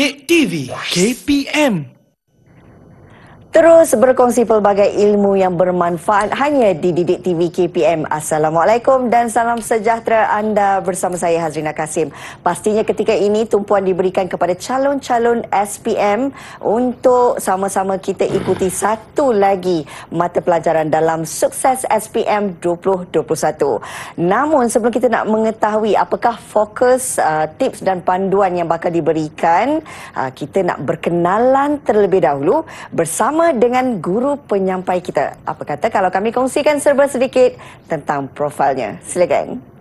Didik TV KPM. Terus berkongsi pelbagai ilmu yang bermanfaat hanya di Didik TV KPM. Assalamualaikum dan salam sejahtera, anda bersama saya Hazrina Kasim. Pastinya ketika ini tumpuan diberikan kepada calon-calon SPM untuk sama-sama kita ikuti satu lagi mata pelajaran dalam Sukses SPM 2021. Namun sebelum kita nak mengetahui apakah fokus, tips dan panduan yang bakal diberikan, kita nak berkenalan terlebih dahulu bersama dengan guru penyampai kita. Apa kata kalau kami kongsikan serba sedikit tentang profilnya? Silakan.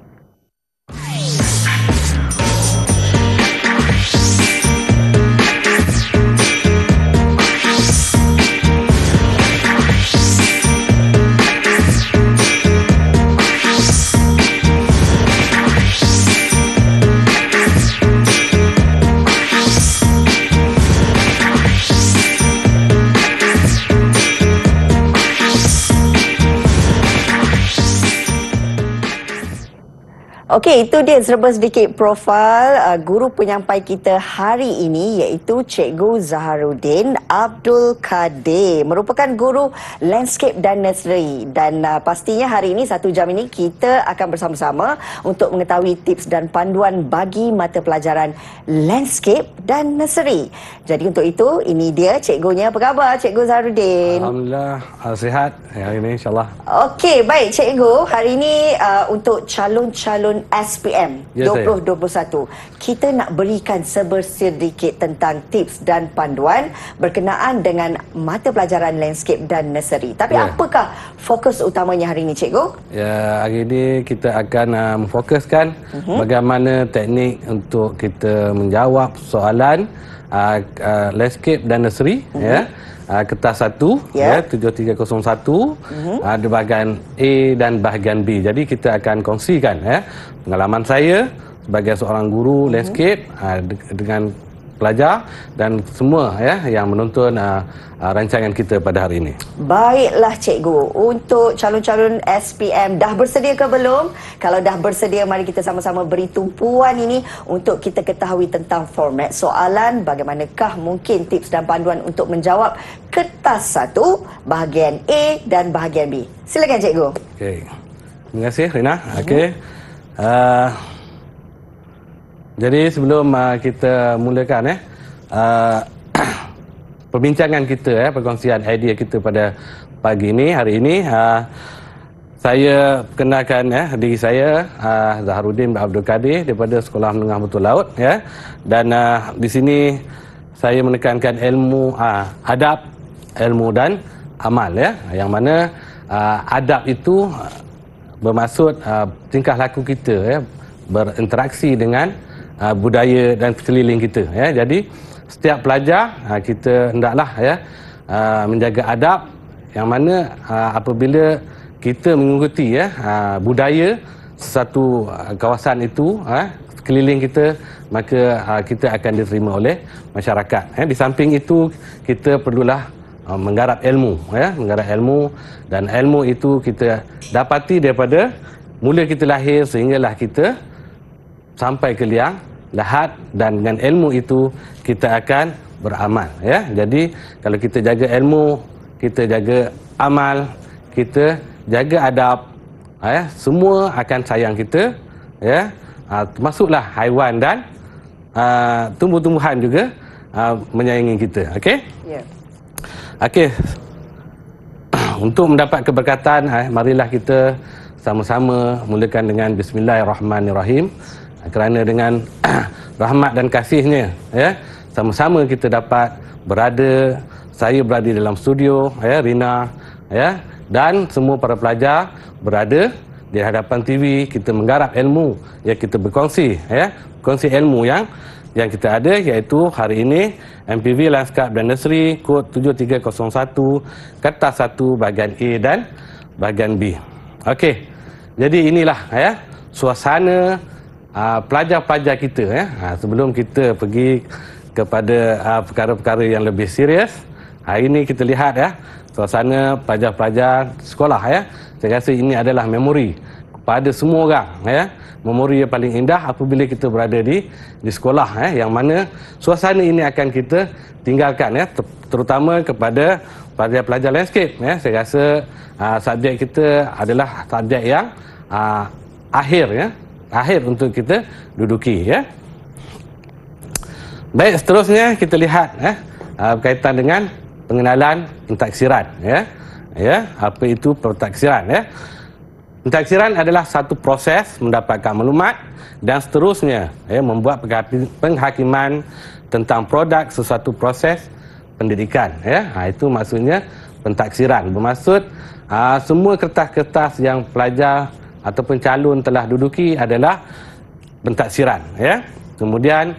Okey, itu dia serba sedikit profil guru penyampai kita hari ini, iaitu Cikgu Zaharuddin Abdul Kadir. Merupakan guru landscape dan nursery. Dan pastinya hari ini, 1 jam ini, kita akan bersama-sama untuk mengetahui tips dan panduan bagi mata pelajaran landscape dan nursery. Jadi untuk itu, ini dia cikgunya. Apa khabar Cikgu Zaharuddin? Alhamdulillah, sihat hari ini insyaAllah. Okey, baik Cikgu. Hari ini untuk calon-calon SPM 2021, kita nak berikan sedikit tentang tips dan panduan berkenaan dengan mata pelajaran landscape dan nursery. Tapi apakah fokus utamanya hari ini, Cikgu? Ya, hari ini kita akan memfokuskan bagaimana teknik untuk kita menjawab soalan landscape dan nursery, kertas 1, 7301, ada bahagian A dan bahagian B. Jadi kita akan kongsikan pengalaman saya sebagai seorang guru landscape dengan pelajar dan semua yang menonton rancangan kita pada hari ini. Baiklah Cikgu, untuk calon-calon SPM dah bersedia ke belum? Kalau dah bersedia, mari kita sama-sama beri tumpuan ini untuk kita ketahui tentang format soalan, bagaimanakah mungkin tips dan panduan untuk menjawab kertas 1, bahagian A dan bahagian B. Silakan Cikgu. Okey. Terima kasih Rina. Okey. Jadi sebelum kita mulakan perbincangan kita, perkongsian idea kita pada pagi ini, hari ini, saya perkenalkan diri saya, Zaharuddin Abdul Kadir daripada Sekolah Menengah Botol Laut, dan di sini saya menekankan ilmu adab, ilmu dan amal, yang mana adab itu bermaksud tingkah laku kita, berinteraksi dengan budaya dan sekeliling kita. Jadi setiap pelajar kita hendaklah menjaga adab, yang mana apabila kita mengikuti budaya sesuatu kawasan itu, sekeliling kita, maka kita akan diterima oleh masyarakat. Di samping itu, kita perlulah menggarap ilmu, menggarap ilmu, dan ilmu itu kita dapati daripada mula kita lahir sehinggalah kita sampai ke liang lahat, dan dengan ilmu itu kita akan beramal. Jadi kalau kita jaga ilmu, kita jaga amal, kita jaga adab, semua akan sayang kita, termasuklah haiwan dan tumbuh-tumbuhan juga menyayangi kita. Okey? Okey. Untuk mendapat keberkatan, marilah kita sama-sama mulakan dengan Bismillahirrahmanirrahim. Kerana dengan rahmat dan kasihnya, sama-sama kita dapat berada, saya berada dalam studio, Rina, dan semua para pelajar berada di hadapan TV, kita menggarap ilmu, kita berkongsi, kongsi ilmu yang kita ada, iaitu hari ini MPV Landscape dan Nursery kod 7301, kertas 1, bahagian A dan bahagian B. Okey, jadi inilah suasana pelajar-pelajar kita. Sebelum kita pergi kepada perkara-perkara yang lebih serius, hari ini kita lihat suasana pelajar-pelajar sekolah. Saya rasa ini adalah memori pada semua orang, ya. Memori yang paling indah apabila kita berada di sekolah, yang mana suasana ini akan kita tinggalkan, ya, terutama kepada pelajar landscape, ya. Saya rasa subjek kita adalah subjek yang akhir untuk kita duduki, ya. Baik, seterusnya kita lihat berkaitan dengan pengenalan pentaksiran, ya. Apa itu pentaksiran, ya? Pentaksiran adalah satu proses mendapatkan maklumat dan seterusnya, membuat penghakiman tentang produk sesuatu proses pendidikan, ya. Itu maksudnya pentaksiran. Bermaksud semua kertas-kertas yang pelajar ataupun calon telah duduki adalah pentaksiran, ya. Kemudian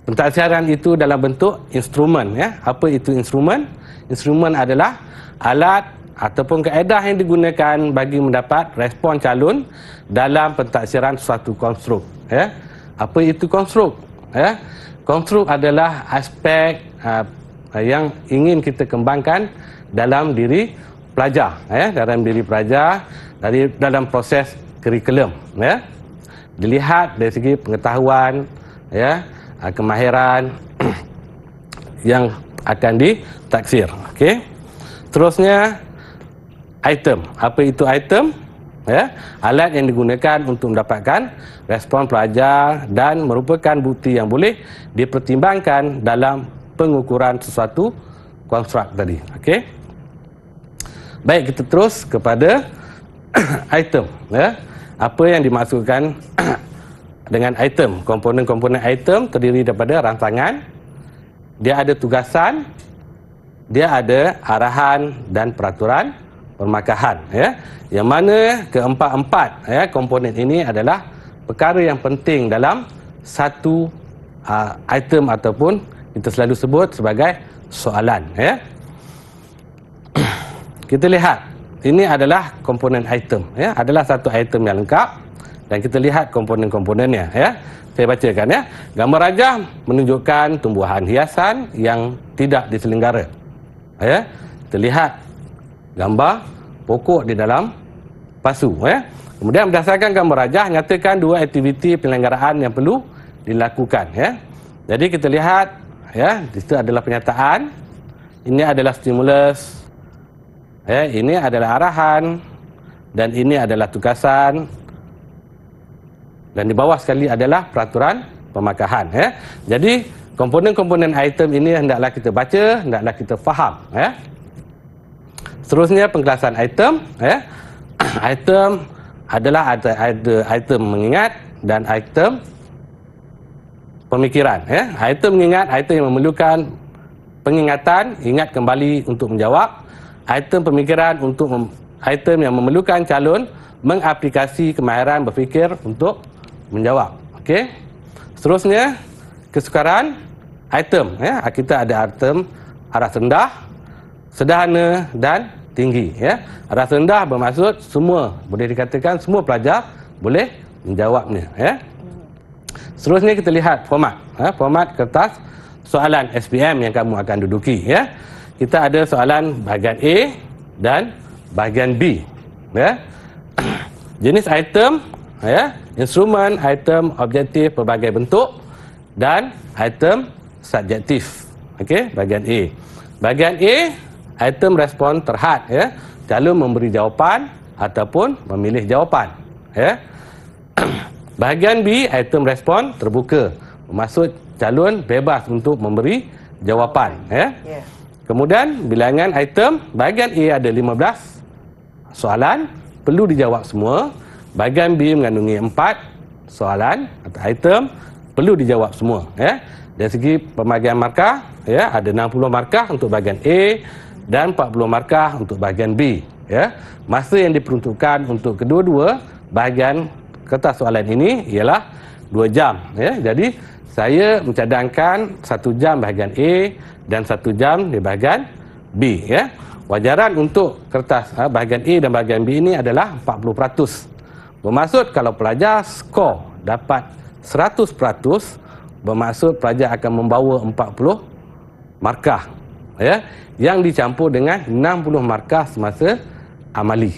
pentaksiran itu dalam bentuk instrumen, ya. Apa itu instrumen? Instrumen adalah alat ataupun kaedah yang digunakan bagi mendapat respon calon dalam pentaksiran suatu konstruk, ya. Apa itu konstruk, ya? Konstruk adalah aspek yang ingin kita kembangkan dalam diri pelajar, ya, dalam proses kurikulum, ya. Dilihat dari segi pengetahuan, ya, kemahiran yang akan ditaksir. Okey. Seterusnya item. Apa itu item? Ya, alat yang digunakan untuk mendapatkan respon pelajar dan merupakan bukti yang boleh dipertimbangkan dalam pengukuran sesuatu konstruk tadi. Okey. Baik, kita terus kepada item, ya. Apa yang dimaksudkan dengan item? Komponen-komponen item terdiri daripada rancangan, dia ada tugasan, dia ada arahan dan peraturan permakahan, ya. Yang mana keempat-empat, ya, komponen ini adalah perkara yang penting dalam satu item ataupun kita selalu sebut sebagai soalan, ya. Kita lihat, ini adalah komponen item, ya, adalah satu item yang lengkap dan kita lihat komponen-komponennya, ya. Saya bacakan, ya. Gambar rajah menunjukkan tumbuhan hiasan yang tidak diselenggara, ya. Kita lihat gambar pokok di dalam pasu, ya. Kemudian berdasarkan gambar rajah nyatakan dua aktiviti penyelenggaraan yang perlu dilakukan, ya. Jadi kita lihat, ya, di situ adalah penyataan, ini adalah stimulus, ya, ini adalah arahan dan ini adalah tugasan dan di bawah sekali adalah peraturan pemakahan, ya. Jadi komponen-komponen item ini hendaklah kita baca, hendaklah kita faham, ya. Seterusnya penjelasan item, ya. Item adalah ada item mengingat dan item pemikiran, ya. Item mengingat, item yang memerlukan pengingatan, ingat kembali untuk menjawab. Item pemikiran untuk item yang memerlukan calon mengaplikasi kemahiran berfikir untuk menjawab. Okey. Seterusnya kesukaran item, ya. Kita ada item arah rendah, sederhana dan tinggi, ya. Arah rendah bermaksud semua, boleh dikatakan semua pelajar boleh menjawabnya, ya. Seterusnya kita lihat format, ya. Format kertas soalan SPM yang kamu akan duduki, ya. Kita ada soalan bahagian A dan bahagian B, ya. Jenis item, ya, instrumen, item objektif berbagai bentuk dan item subjektif. Okey, bahagian A. Bahagian A, item respon terhad, ya. Calon memberi jawapan ataupun memilih jawapan, ya. Bahagian B, item respon terbuka. Bermaksud calon bebas untuk memberi jawapan, ya. Kemudian bilangan item, bahagian A ada 15 soalan, perlu dijawab semua. Bahagian B mengandungi 4 soalan atau item, perlu dijawab semua, ya. Dari segi pembagian markah, ya, ada 60 markah untuk bahagian A dan 40 markah untuk bahagian B, ya. Masa yang diperuntukkan untuk kedua-dua bahagian kertas soalan ini ialah 2 jam, ya. Jadi saya mencadangkan 1 jam bahagian A dan 1 jam di bahagian B, ya. Wajaran untuk kertas bahagian A dan bahagian B ini adalah 40%. Bermaksud kalau pelajar skor dapat 100%, bermaksud pelajar akan membawa 40 markah, ya, yang dicampur dengan 60 markah semasa amali.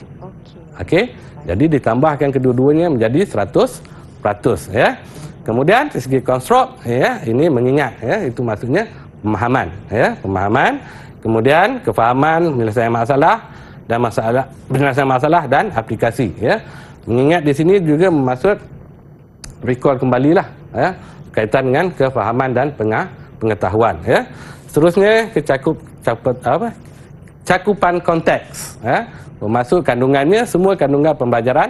Okey. Jadi ditambahkan kedua-duanya menjadi 100%, ya. Kemudian dari segi konstruk, ya, ini mengingat, ya, itu maksudnya pemahaman, ya, pemahaman. Kemudian kefahaman penyelesaian masalah dan aplikasi, ya. Mengingat di sini juga bermaksud recall kembalilah, ya, berkaitan dengan kefahaman dan pengetahuan, ya. Seterusnya cakupan konteks, ya. Bermaksud kandungannya semua kandungan pembelajaran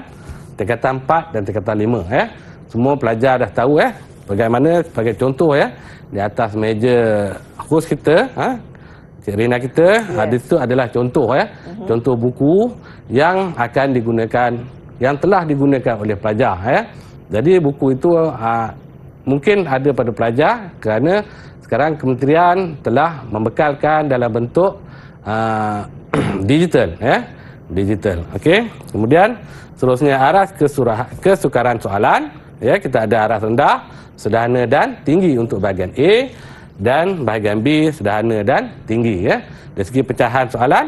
tingkatan 4 dan tingkatan 5, ya. Semua pelajar dah tahu, ya, bagaimana sebagai contoh, ya, di atas meja host kita, Cik Rina kita, di situ adalah contoh, ya. Contoh buku yang akan digunakan, yang telah digunakan oleh pelajar, ya. Jadi buku itu mungkin ada pada pelajar kerana sekarang kementerian telah membekalkan dalam bentuk digital, ya. Digital. Okey. Kemudian seterusnya aras kesukaran soalan, ya, kita ada aras rendah, sederhana dan tinggi untuk bahagian A, dan bahagian B sederhana dan tinggi, ya. Dari segi pecahan soalan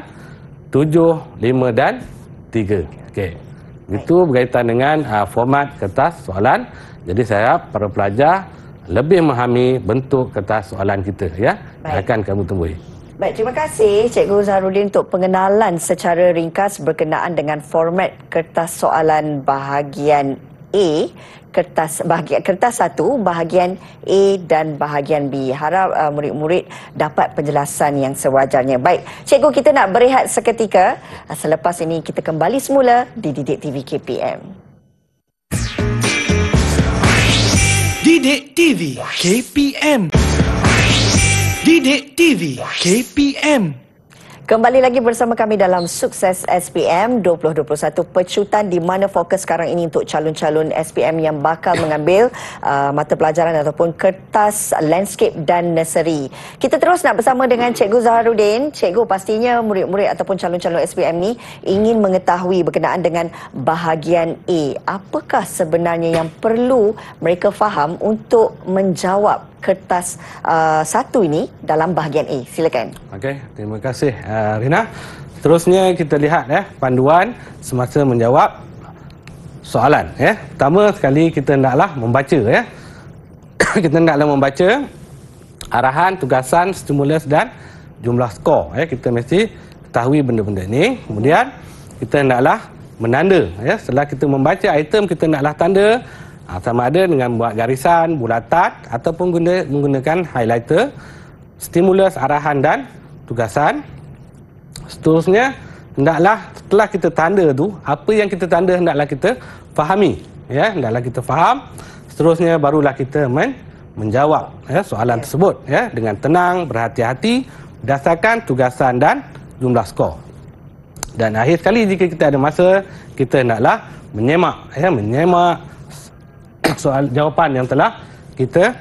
7, 5 dan 3. Okey. Itu berkaitan dengan format kertas soalan. Jadi saya harap para pelajar lebih memahami bentuk kertas soalan kita, ya. Akan kamu temui. Baik, terima kasih Cikgu Zaharudin untuk pengenalan secara ringkas berkenaan dengan format kertas soalan bahagian A, kertas 1, bahagian A dan bahagian B. Harap murid-murid dapat penjelasan yang sewajarnya. Baik, Cikgu, kita nak berehat seketika. Selepas ini kita kembali semula di Didik TV KPM. Didik TV KPM. Didik TV KPM. Kembali lagi bersama kami dalam Sukses SPM 2021, pecutan di mana fokus sekarang ini untuk calon-calon SPM yang bakal mengambil mata pelajaran ataupun kertas landscape dan nursery. Kita terus nak bersama dengan Cikgu Zaharudin. Cikgu, pastinya murid-murid ataupun calon-calon SPM ni ingin mengetahui berkenaan dengan bahagian A. Apakah sebenarnya yang perlu mereka faham untuk menjawab kertas satu ini dalam bahagian A? Silakan. Okey, terima kasih Rina. Seterusnya kita lihat, ya, panduan semasa menjawab soalan, ya. Pertama sekali kita hendaklah membaca, ya. Kita hendaklah membaca arahan, tugasan, stimulus dan jumlah skor, ya. Kita mesti ketahui benda-benda ini. Kemudian kita hendaklah menanda, ya. Setelah kita membaca item, kita hendaklah tanda, sama ada dengan buat garisan, bulatan ataupun menggunakan highlighter. Stimulus, arahan dan tugasan. Seterusnya, hendaklah setelah kita tanda tu, apa yang kita tanda hendaklah kita fahami, ya, hendaklah kita faham. Seterusnya barulah kita menjawab, ya, soalan tersebut, ya, dengan tenang, berhati-hati berdasarkan tugasan dan jumlah skor. Dan akhir sekali jika kita ada masa, kita hendaklah menyemak, ya, menyemak soal jawapan yang telah kita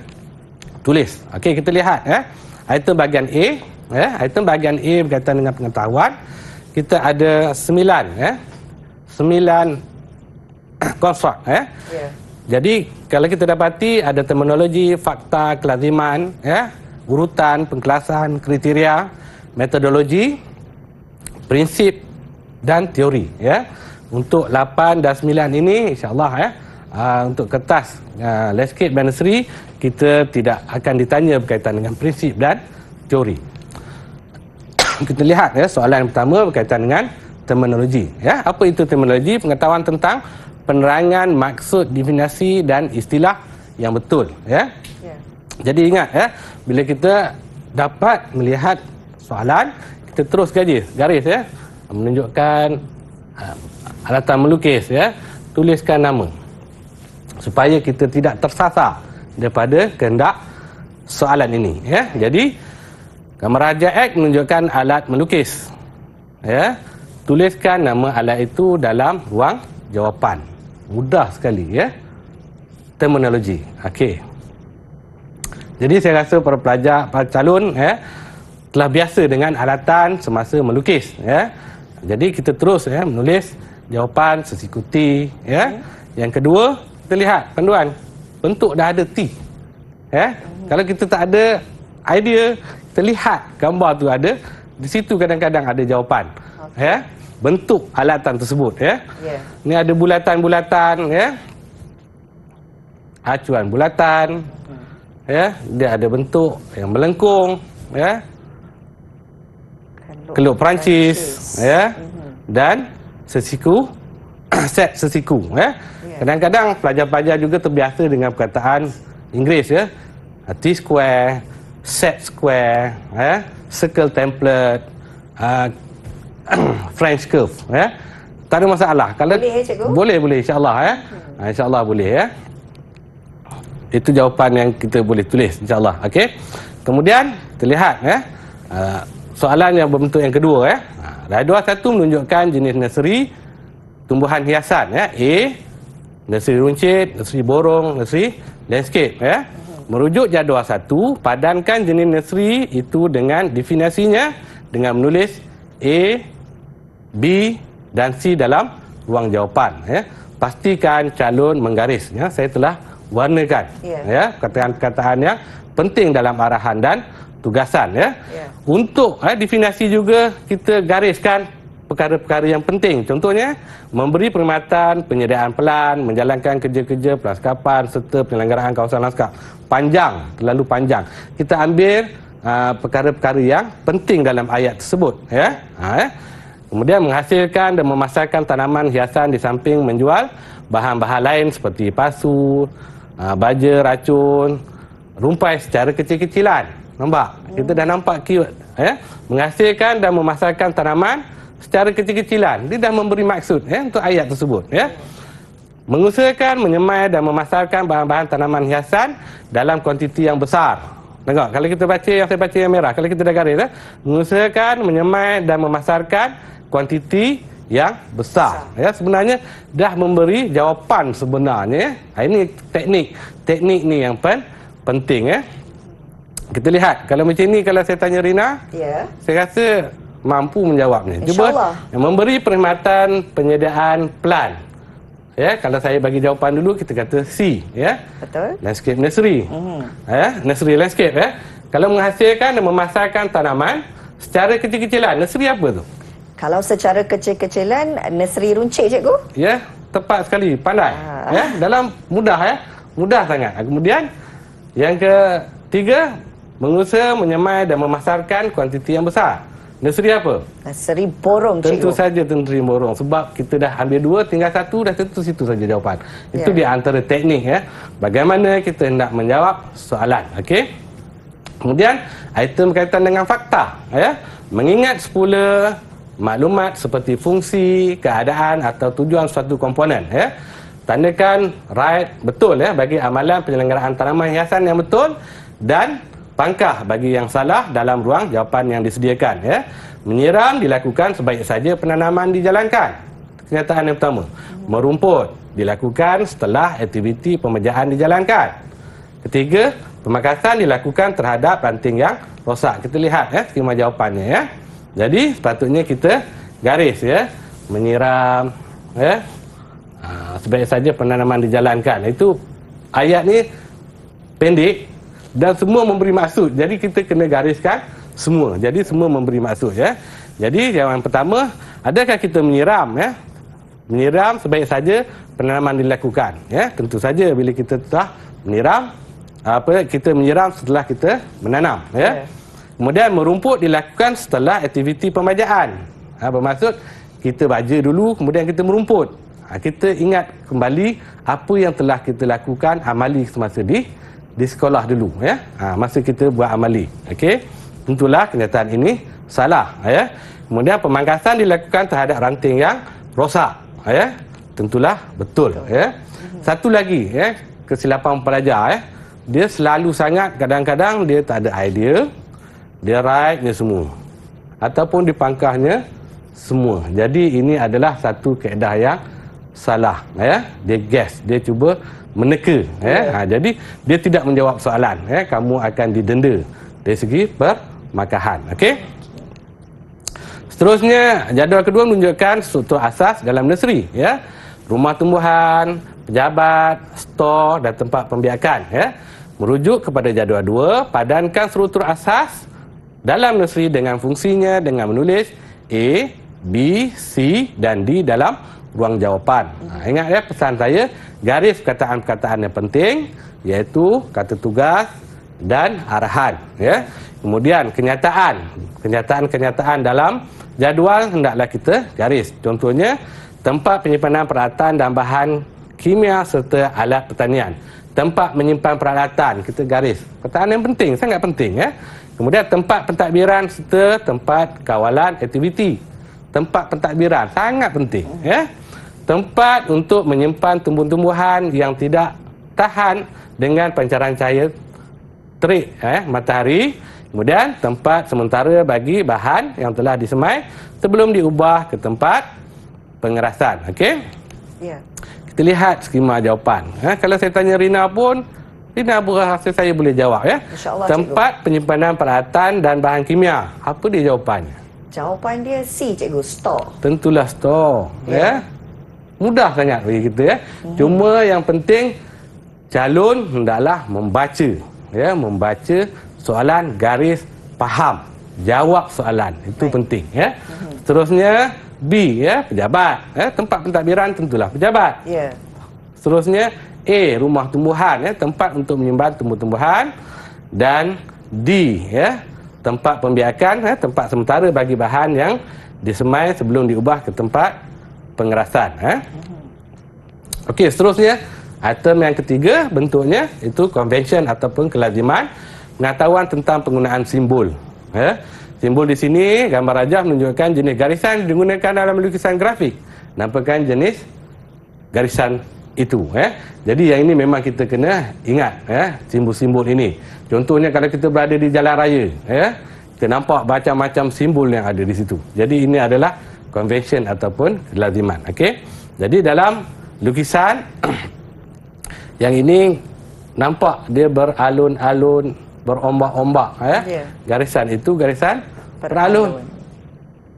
tulis. Okey, kita lihat, ya. Item bahagian A, ya, item bahagian A berkaitan dengan pengetahuan. Kita ada 9, ya. 9 konstruk, ya. Jadi kalau kita dapati ada terminologi, fakta, kelaziman, ya, urutan, pengkelasan, kriteria, metodologi, prinsip dan teori, ya. Untuk 8 dan 9 ini insya-Allah, ya, untuk kertas landscape dan nursery kita tidak akan ditanya berkaitan dengan prinsip dan teori. Kita lihat, ya, soalan yang pertama berkaitan dengan terminologi, ya. Apa itu terminologi? Pengetahuan tentang penerangan maksud, definisi dan istilah yang betul, ya. Jadi ingat, ya, bila kita dapat melihat soalan, kita terus garis, ya, menunjukkan alatan melukis, ya, tuliskan nama supaya kita tidak tersasar daripada kehendak soalan ini, ya. Jadi gambar Raja X menunjukkan alat melukis, ya. Tuliskan nama alat itu dalam ruang jawapan. Mudah sekali, ya. Terminologi. Okey. Jadi saya rasa para pelajar, para calon, ya, telah biasa dengan alatan semasa melukis, ya. Jadi kita terus, ya, menulis jawapan sesikuti, ya. Yang kedua, kita lihat panduan. Bentuk dah ada T, ya. Kalau kita tak ada idea, kita lihat gambar tu ada, di situ kadang-kadang ada jawapan, ya. bentuk alatan tersebut ya. Ya. Ini ada bulatan-bulatan ya. Acuan bulatan. Ya, dia ada bentuk yang melengkung ya. Kelup Perancis ya. Dan sesiku set sesiku ya. Kadang-kadang pelajar-pelajar juga terbiasa dengan perkataan Inggeris ya. T-square, set square ya, circle template, French curve ya. Tak ada masalah. Kalau boleh cikgu? Boleh insya-Allah ya. Insya-Allah boleh ya. Itu jawapan yang kita boleh tulis insya-Allah. Okey. Kemudian terlihat ya. Soalan yang berbentuk yang kedua ya. Jadual 1 menunjukkan jenis nursery tumbuhan hiasan ya. A, nursery runcit, nursery borong, nursery landscape ya. Merujuk jadual 1, padankan jenis nursery itu dengan definisinya dengan menulis A, B dan C dalam ruang jawapan ya. Pastikan calon menggaris ya. Saya telah warnakan ya perkataan-perkataan yang penting dalam arahan dan tugasan ya. Untuk definisi juga kita gariskan perkara-perkara yang penting. Contohnya memberi perkhidmatan, penyediaan pelan, menjalankan kerja-kerja pelaskapan serta penyelenggaraan kawasan lanskap. Panjang, terlalu panjang. Kita ambil perkara-perkara yang penting dalam ayat tersebut ya. Kemudian menghasilkan dan memasarkan tanaman hiasan di samping menjual bahan-bahan lain seperti pasu, baja, racun, rumpai secara kecil-kecilan. Nampak? Kita dah nampak keyword ya. Menghasilkan dan memasarkan tanaman secara kecil-kecilan. Dia dah memberi maksud ya untuk ayat tersebut ya. Mengusahakan, menyemai dan memasarkan bahan-bahan tanaman hiasan dalam kuantiti yang besar. Tengok, kalau kita baca yang saya baca yang merah, kalau kita dah garis ya. Mengusahakan, menyemai dan memasarkan kuantiti yang besar. Ya, sebenarnya dah memberi jawapan sebenarnya. Ini teknik ni yang penting ya. Kita lihat, kalau macam ni kalau saya tanya Rina, saya rasa mampu menjawabnya. Cuba memberi perkhidmatan penyediaan pelan. Ya, kalau saya bagi jawapan dulu kita kata C ya. Betul. Landscape nursery. Ya, nursery landscape ya. Kalau menghasilkan dan memasarkan tanaman secara kecil-kecilan, nursery apa tu? Kalau secara kecil-kecilan, nursery runcit cikgu? Ya, tepat sekali, pandai. Ya, dalam mudah ya. Mudah sangat. Kemudian yang ketiga, mengusaha, menyemai dan memasarkan kuantiti yang besar. Nursery apa? Nursery borong, cikgu. Tentu saja nursery borong. Sebab kita dah ambil 2, tinggal 1, dah tentu situ saja jawapan. Itu di antara teknik ya. Bagaimana kita hendak menjawab soalan. Okey. Kemudian, item berkaitan dengan fakta. Ya. Mengingat semula maklumat seperti fungsi, keadaan atau tujuan suatu komponen. Ya. Tandakan right, betul ya, bagi amalan penyelenggaraan tanaman hiasan yang betul dan pangkah bagi yang salah dalam ruang jawapan yang disediakan ya. Menyiram dilakukan sebaik saja penanaman dijalankan. Kenyataan yang pertama. Merumput dilakukan setelah aktiviti pemejaan dijalankan. Ketiga, pemangkasan dilakukan terhadap ranting yang rosak. Kita lihat ya skema jawapannya ya. Jadi sepatutnya kita garis ya. Menyiram ya. Sebaik saja penanaman dijalankan. Itu ayat ni pendek dan semua memberi maksud. Jadi kita kena gariskan semua. Jadi semua memberi maksud ya. Jadi yang pertama, adakah kita menyiram ya? Menyiram sebaik saja penanaman dilakukan ya. Tentu saja bila kita telah menyiram, kita menyiram setelah kita menanam ya. Kemudian merumput dilakukan setelah aktiviti pembajaan. Bermaksud kita baja dulu kemudian kita merumput. Kita ingat kembali apa yang telah kita lakukan amali semasa di sekolah dulu ya. Masa kita buat amali. Okey. Tentulah kenyataan ini salah ya. Kemudian pemangkasan dilakukan terhadap ranting yang rosak ya. Tentulah betul ya. Satu lagi ya, kesilapan pelajar ya. Dia selalu sangat kadang-kadang dia tak ada idea. Dia write-nya semua. Ataupun dipangkahnya semua. Jadi ini adalah satu kaedah yang salah ya. Dia guess, dia cuba meneka ya. Jadi dia tidak menjawab soalan ya. Kamu akan didenda dari segi permakahan. Okey. Seterusnya jadual kedua menunjukkan struktur asas dalam nursery ya. Rumah tumbuhan, pejabat, stor dan tempat pembiakan ya. Merujuk kepada jadual 2, padankan struktur asas dalam nursery dengan fungsinya dengan menulis A, B, C dan D dalam ruang jawapan. Ingat ya pesan saya, garis perkataan-perkataan yang penting iaitu kata tugas dan arahan ya. Kemudian kenyataan dalam jadual hendaklah kita garis. Contohnya tempat penyimpanan peralatan dan bahan kimia serta alat pertanian. Tempat menyimpan peralatan kita garis. Perkataan yang penting, sangat penting ya. Kemudian tempat pentadbiran serta tempat kawalan aktiviti. Tempat pentadbiran sangat penting ya. Tempat untuk menyimpan tumbuh-tumbuhan yang tidak tahan dengan pancaran cahaya terik matahari. Kemudian tempat sementara bagi bahan yang telah disemai sebelum diubah ke tempat pengerasan. Okey? Ya. Kita lihat skema jawapan. Kalau saya tanya Rina pun, Rina berasa saya boleh jawab ya. InsyaAllah, tempat penyimpanan peralatan dan bahan kimia. Apa dia jawapannya? Jawapan dia C, cikgu, store. Tentulah store. Ya. Mudah sangat bagi kita ya. Cuma yang penting calon hendaklah membaca ya, membaca soalan garis faham, jawab soalan. Itu penting ya. Seterusnya B ya, pejabat ya, tempat pentadbiran tentulah pejabat. Ya. Seterusnya A, rumah tumbuhan ya, tempat untuk menyimpan tumbuh-tumbuhan. Dan D ya, tempat pembiakan ya, tempat sementara bagi bahan yang disemai sebelum diubah ke tempat pengerasan ya. Okey, seterusnya item yang ketiga bentuknya itu convention ataupun kelaziman, pengetahuan tentang penggunaan simbol ya. Simbol di sini gambar rajah menunjukkan jenis garisan digunakan dalam lukisan grafik. Nampakkan jenis garisan itu ya. Jadi yang ini memang kita kena ingat ya, simbol-simbol ini. Contohnya kalau kita berada di jalan raya ya, kita nampak macam-macam simbol yang ada di situ. Jadi ini adalah convention ataupun kelaziman. Okey. Jadi dalam lukisan yang ini nampak dia beralun-alun, berombak-ombak ya. Yeah. Garisan itu garisan beralun.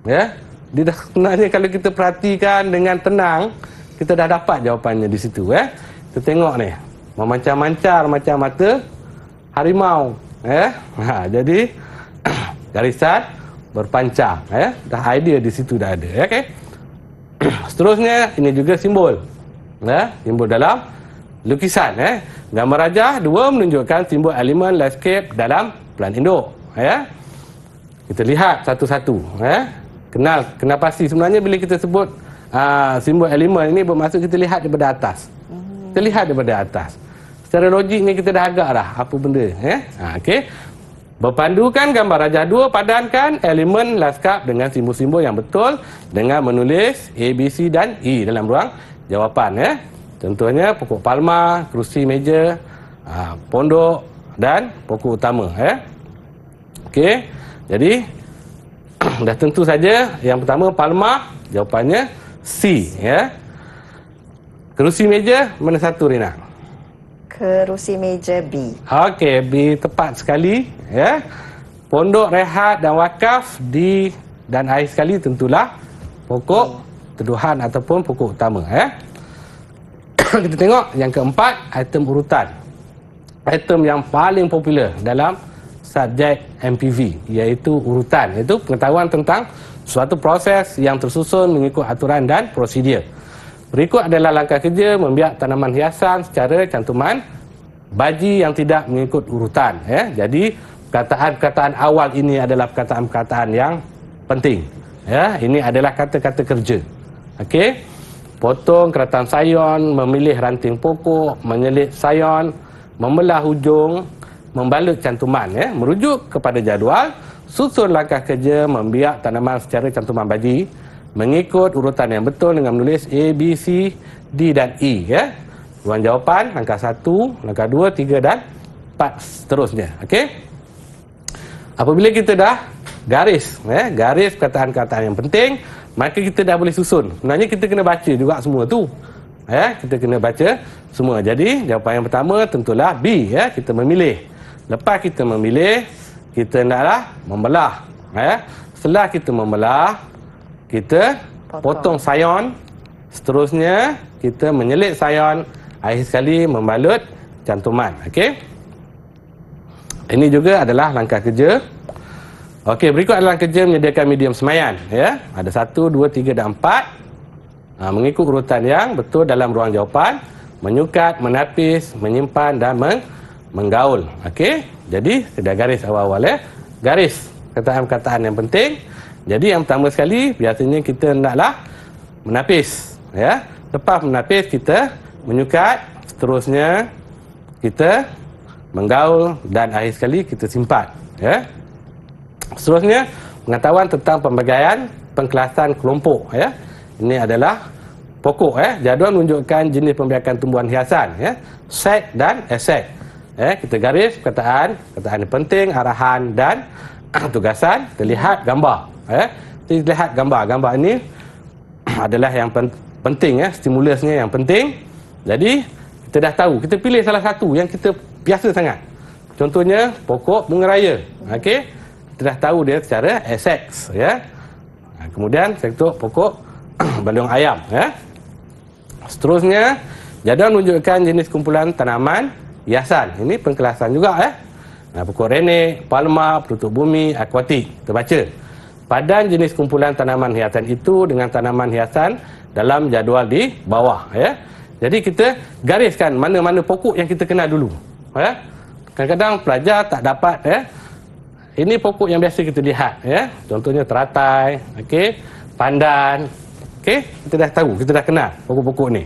Ya. Dia sebenarnya kalau kita perhatikan dengan tenang, kita dah dapat jawapannya di situ ya. Kita tengok ni, memancar-mancar macam mata harimau ya. Jadi garisan berpancar ya. Dah idea di situ dah ada ya, okey. Seterusnya ini juga simbol. Ya, simbol dalam lukisan ya. Gambar rajah 2 menunjukkan simbol elemen landscape dalam plan induk ya. Kita lihat satu-satu ya. Kenal pasti sebenarnya bila kita sebut simbol elemen ini bermaksud kita lihat daripada atas. Kita lihat daripada atas. Secara logik ni kita dah agak dah apa benda ya. Okey. Berpandukan gambar rajah 2, padankan elemen lanskap dengan simbol-simbol yang betul dengan menulis A, B, C dan E dalam ruang jawapan ya. Contohnya pokok palma, kerusi meja, pondok dan pokok utama ya. Okey. Jadi dah tentu saja yang pertama palma, jawapannya C ya. Kerusi meja mana satu Rina? Kerusi meja B. Okey, B tepat sekali ya. Pondok rehat dan wakaf D dan I sekali tentulah pokok teduhan ataupun pokok utama ya. Kita tengok yang keempat, item urutan. Item yang paling popular dalam subjek MPV iaitu urutan, iaitu pengetahuan tentang suatu proses yang tersusun mengikut aturan dan prosedur. Berikut adalah langkah kerja membiak tanaman hiasan secara cantuman baji yang tidak mengikut urutan ya. Jadi perkataan-perkataan awal ini adalah perkataan-perkataan yang penting ya. Ini adalah kata-kata kerja. Okey. Potong keratan sayon, memilih ranting pokok, menyelit sayon, membelah hujung, membalut cantuman ya. Merujuk kepada jadual, susun langkah kerja membiak tanaman secara cantuman baji mengikut urutan yang betul dengan menulis A, B, C, D dan E ya. Ruang jawapan langkah 1, langkah 2, 3 dan 4 seterusnya. Okey. Apabila kita dah garis ya, garis perkataan-perkataan yang penting, maka kita dah boleh susun. Sebenarnya kita kena baca juga semua tu. Ya, kita kena baca semua. Jadi, jawapan yang pertama tentulah B ya, kita memilih. Lepas kita memilih, kita hendaklah membelah. Ya. Setelah kita membelah, kita potong sayon. Seterusnya, kita menyelit sayon. Akhir sekali membalut cantuman. Okey. Ini juga adalah langkah kerja. Okey, berikut adalah kerja menyediakan medium semaian. Ya. Ada 1, 2, 3 dan 4. Mengikut urutan yang betul dalam ruang jawapan. Menyukat, menapis, menyimpan dan menggaul. Okey, jadi sudah garis awal-awal ya. Garis perkataan-perkataan yang penting. Jadi yang pertama sekali biasanya kita hendaklah menapis. Ya. Lepas menapis kita menyukat, seterusnya kita menggaul dan akhir sekali kita simpan. Ya. Seterusnya, pengetahuan tentang pembagaian pengkelasan kelompok. Ya. Ini adalah pokok. Jadual menunjukkan jenis pembiakan tumbuhan hiasan. Ya. Set dan esek. Kita garis perkataan yang penting, arahan dan tugasan. Kita lihat gambar. Kita lihat gambar. Gambar ini adalah yang penting. Stimulusnya yang penting. Jadi, kita dah tahu. Kita pilih salah satu yang kita biasa sangat. Contohnya, pokok bunga raya. Okey. Kita dah tahu dia secara eseks, ya. Kemudian sektor pokok balung ayam, ya. Seterusnya, jadual menunjukkan jenis kumpulan tanaman hiasan. Ini pengkelasan juga, ya. Pokok renek, palma, penutup bumi, akuatik. Kita baca. Padan jenis kumpulan tanaman hiasan itu dengan tanaman hiasan dalam jadual di bawah, ya. Jadi kita gariskan mana-mana pokok yang kita kenal dulu, ya. Kadang-kadang pelajar tak dapat, ya. Ini pokok yang biasa kita lihat, ya. Contohnya teratai, okey, pandan. Okey, kita dah tahu, kita dah kenal pokok-pokok ni.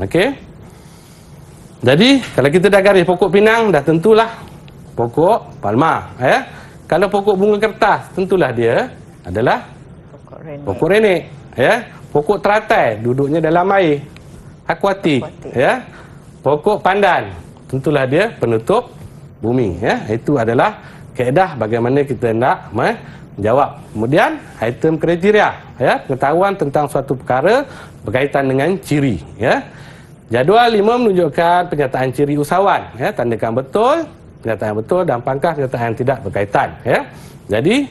Okey. Jadi, kalau kita dah garis pokok pinang, dah tentulah pokok palma, ya. Kalau pokok bunga kertas, tentulah dia adalah pokok renek, ya. Pokok teratai, duduknya dalam air, akuatik, ya. Pokok pandan, tentulah dia penutup bumi, ya. Itu adalah kaedah bagaimana kita nak menjawab. Kemudian item kriteria, ya, pengetahuan tentang suatu perkara berkaitan dengan ciri, ya. Jadual 5 menunjukkan pernyataan ciri usahawan, ya, tandakan betul, pernyataan betul dan pangkah pernyataan yang tidak berkaitan, ya. Jadi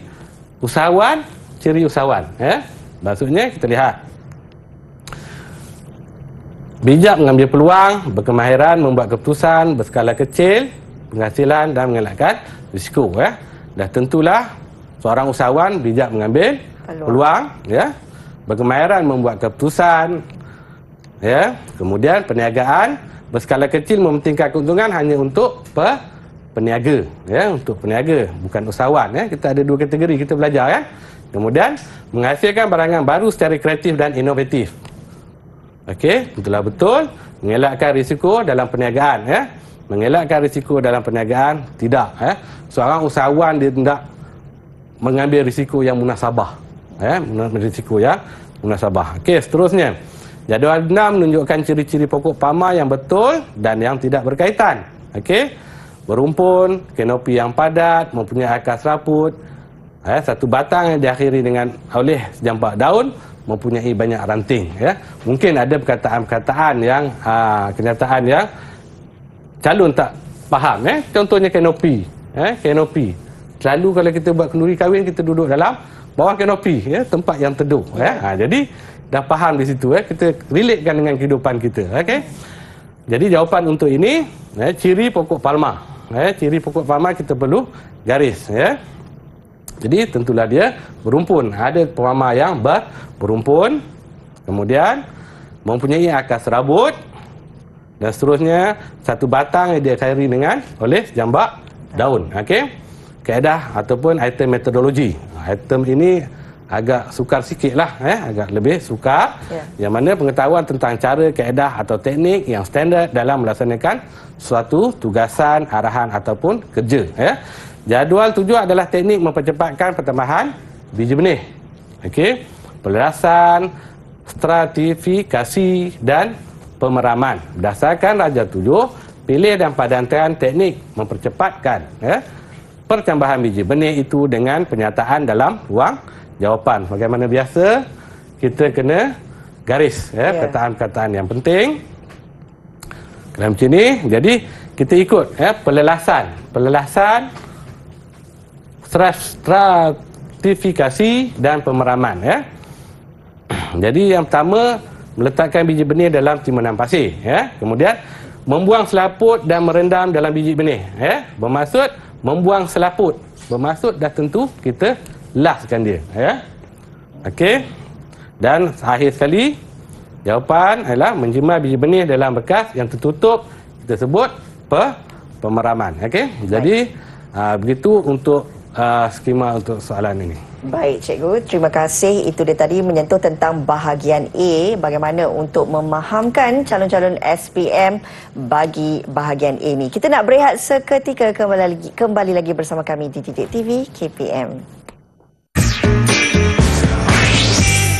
usahawan, ciri usahawan, ya. Maksudnya kita lihat bijak mengambil peluang, berkemahiran membuat keputusan berskala kecil, penghasilan dan mengelakkan risiko, ya. Dah tentulah seorang usahawan bijak mengambil peluang, ya. Berkemahiran membuat keputusan, ya. Kemudian perniagaan berskala kecil mementingkan keuntungan hanya untuk peniaga, ya, untuk peniaga, bukan usahawan, ya. Kita ada dua kategori kita belajar, ya. Kemudian menghasilkan barangan baru secara kreatif dan inovatif. Okey, itulah betul. Mengelakkan risiko dalam perniagaan, ya. Mengelakkan risiko dalam perniagaan tidak, ya. Seorang usahawan dia tidak mengambil risiko yang munasabah, ya, mengambil risiko yang munasabah. Okey, seterusnya jadual 6 menunjukkan ciri-ciri pokok palma yang betul dan yang tidak berkaitan. Okey, berumpun, kanopi yang padat, mempunyai akar seraput, ya, satu batang yang diakhiri dengan oleh sejampak daun, mempunyai banyak ranting, ya. Mungkin ada perkataan-perkataan yang kenyataan yang calon tak faham, ya. Contohnya kanopi, ya, kanopi. Selalu kalau kita buat kenduri kahwin, kita duduk dalam bawah kanopi, ya, tempat yang teduh, ya. Jadi dah faham di situ, ya. Kita relatekan dengan kehidupan kita, okey. Jadi jawapan untuk ini, ya, ciri pokok palma, ya, ciri pokok palma kita perlu garis, ya. Jadi tentulah dia berumpun. Ada palma yang berumpun, kemudian mempunyai akar serabut, dan seterusnya satu batang yang diakhiri dengan oleh jambak daun. Okey. Kaedah ataupun item metodologi. Item ini agak sukar sikitlah, agak lebih sukar. Yang mana pengetahuan tentang cara, kaedah atau teknik yang standard dalam melaksanakan suatu tugasan, arahan ataupun kerja, ya. Jadual 7 adalah teknik mempercepatkan pertambahan biji benih. Okey. Pelarasan, stratifikasi dan pemeraman. Berdasarkan Raja 7, pilih dan padankan teknik mempercepatkan, ya, pertambahan biji benih itu dengan penyataan dalam ruang jawapan. Bagaimana biasa, kita kena garis, ya, perkataan-perkataan yang penting. Dalam macam ni, jadi kita ikut, ya, pelelasan, stratifikasi dan pemeraman, ya. Jadi yang pertama, meletakkan biji benih dalam timbunan pasir, ya. Kemudian membuang selaput dan merendam dalam biji benih, ya. Bermaksud membuang selaput, bermaksud dah tentu kita lastkan dia, ya. Okey. Dan akhir sekali, jawapan adalah menjemah biji benih dalam bekas yang tertutup, kita sebut pemeraman. Okey. Jadi begitu untuk skema untuk soalan ini. Baik, Cikgu. Terima kasih. Itu dia tadi menyentuh tentang bahagian A, bagaimana untuk memahamkan calon-calon SPM bagi bahagian A ni. Kita nak berehat seketika, kembali lagi bersama kami di Didik TV KPM.